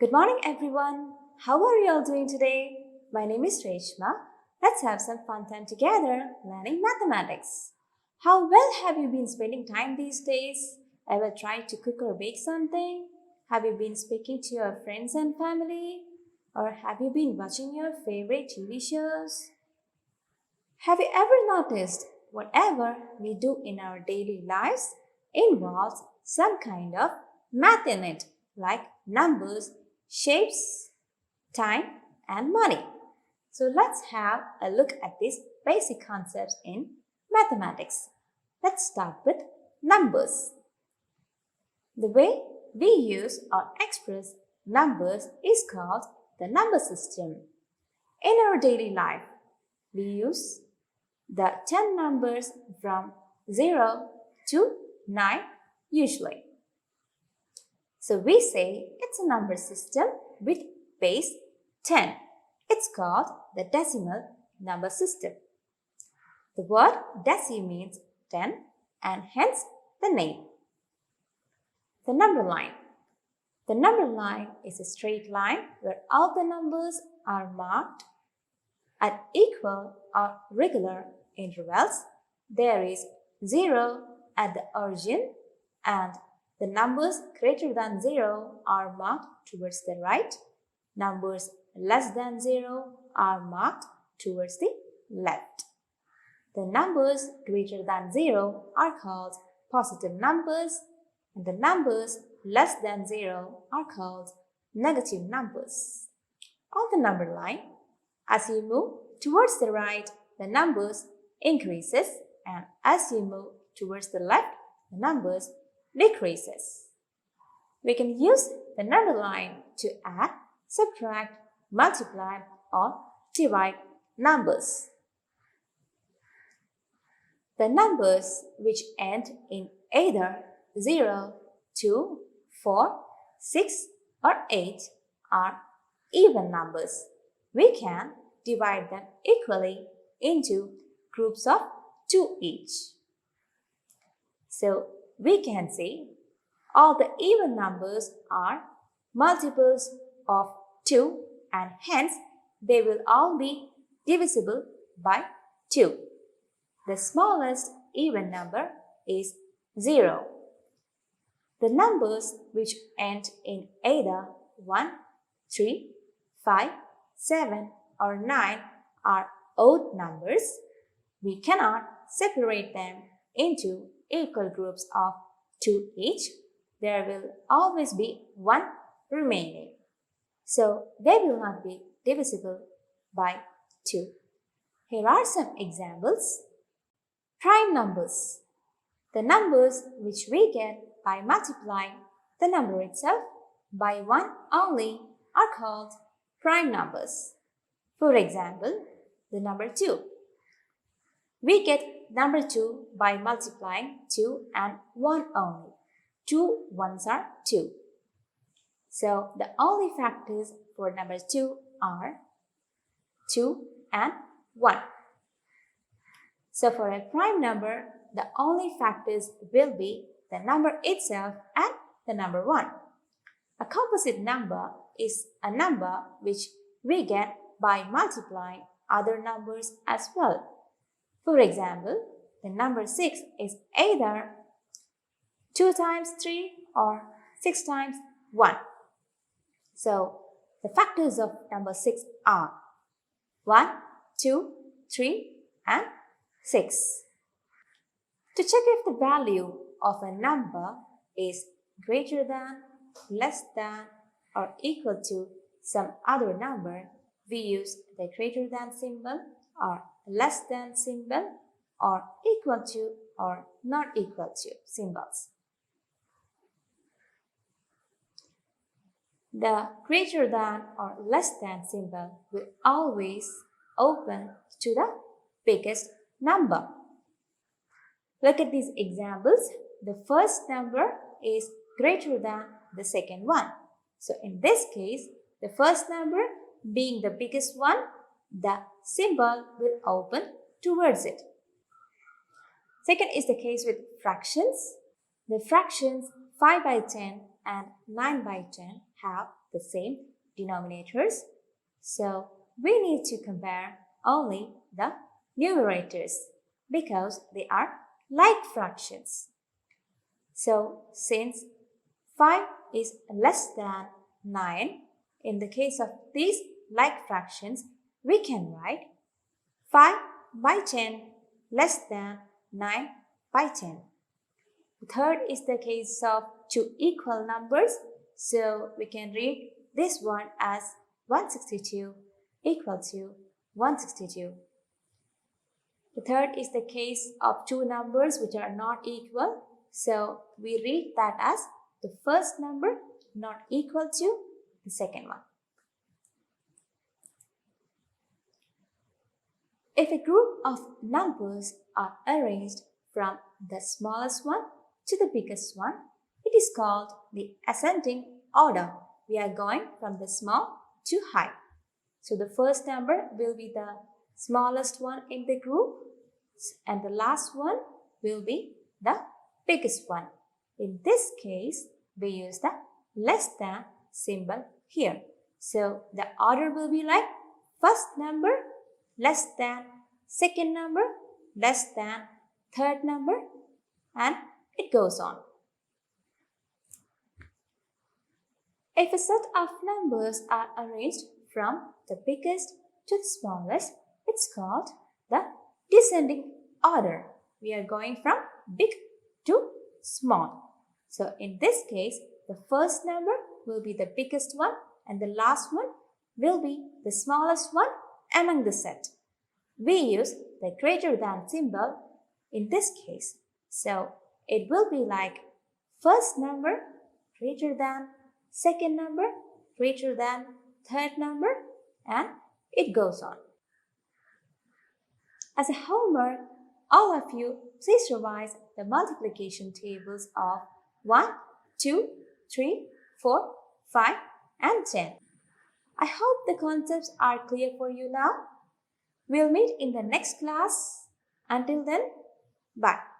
Good morning, everyone. How are you all doing today? My name is Reshma. Let's have some fun time together learning mathematics. How well have you been spending time these days? Ever tried to cook or bake something? Have you been speaking to your friends and family? Or have you been watching your favorite TV shows? Have you ever noticed whatever we do in our daily lives involves some kind of math in it, like numbers, shapes, time, and money? So let's have a look at these basic concepts in mathematics. Let's start with numbers. The way we use or express numbers is called the number system. In our daily life, we use the 10 numbers from 0 to 9 usually. So we say it's a number system with base 10. It's called the decimal number system. The word deci means 10 and hence the name. The number line. The number line is a straight line where all the numbers are marked at equal or regular intervals. There is 0 at the origin and the numbers greater than 0 are marked towards the right. Numbers less than 0 are marked towards the left. The numbers greater than 0 are called positive numbers and the numbers less than 0 are called negative numbers. On the number line, as you move towards the right, the numbers increases and as you move towards the left, the numbers decreases. We can use the number line to add, subtract, multiply or divide numbers. The numbers which end in either 0, 2, 4, 6 or 8 are even numbers. We can divide them equally into groups of 2 each. So we can say all the even numbers are multiples of 2 and hence they will all be divisible by 2. The smallest even number is 0. The numbers which end in either 1, 3, 5, 7 or 9 are odd numbers. We cannot separate them into equal groups of 2 each. There will always be 1 remaining. So they will not be divisible by 2. Here are some examples. Prime numbers. The numbers which we get by multiplying the number itself by 1 only are called prime numbers. For example, the number 2. We get number 2 by multiplying 2 and 1 only. 2 ones are 2. So the only factors for number 2 are 2 and 1. So for a prime number, the only factors will be the number itself and the number 1. A composite number is a number which we get by multiplying other numbers as well. For example, the number 6 is either 2 times 3 or 6 times 1. So the factors of number 6 are 1, 2, 3 and 6. To check if the value of a number is greater than, less than or equal to some other number, we use the greater than symbol or less than symbol or equal to or not equal to symbols. The greater than or less than symbol will always open to the biggest number. Look at these examples. The first number is greater than the second one. So in this case, the first number being the biggest one, the symbol will open towards it. Second is the case with fractions. The fractions 5 by 10 and 9 by 10 have the same denominators, so we need to compare only the numerators because they are like fractions. So since 5 is less than 9, in the case of these like fractions, we can write 5 by 10 less than 9 by 10. The third is the case of two equal numbers, so we can read this one as 162 equal to 162. The third is the case of two numbers which are not equal, so we read that as the first number not equal to the second one. If a group of numbers are arranged from the smallest one to the biggest one, it is called the ascending order. We are going from the small to high. So the first number will be the smallest one in the group and the last one will be the biggest one. In this case, we use the less than symbol here. So the order will be like first number less than second number less than third number, and it goes on. If a set of numbers are arranged from the biggest to the smallest, it's called the descending order. We are going from big to small. So in this case, the first number will be the biggest one and the last one will be the smallest one among the set. We use the greater than symbol in this case. So it will be like first number greater than second number greater than third number, and it goes on. As a homework, all of you please revise the multiplication tables of 1, 2, 3, 4, 5 and 10. I hope the concepts are clear for you now. We'll meet in the next class. Until then, bye.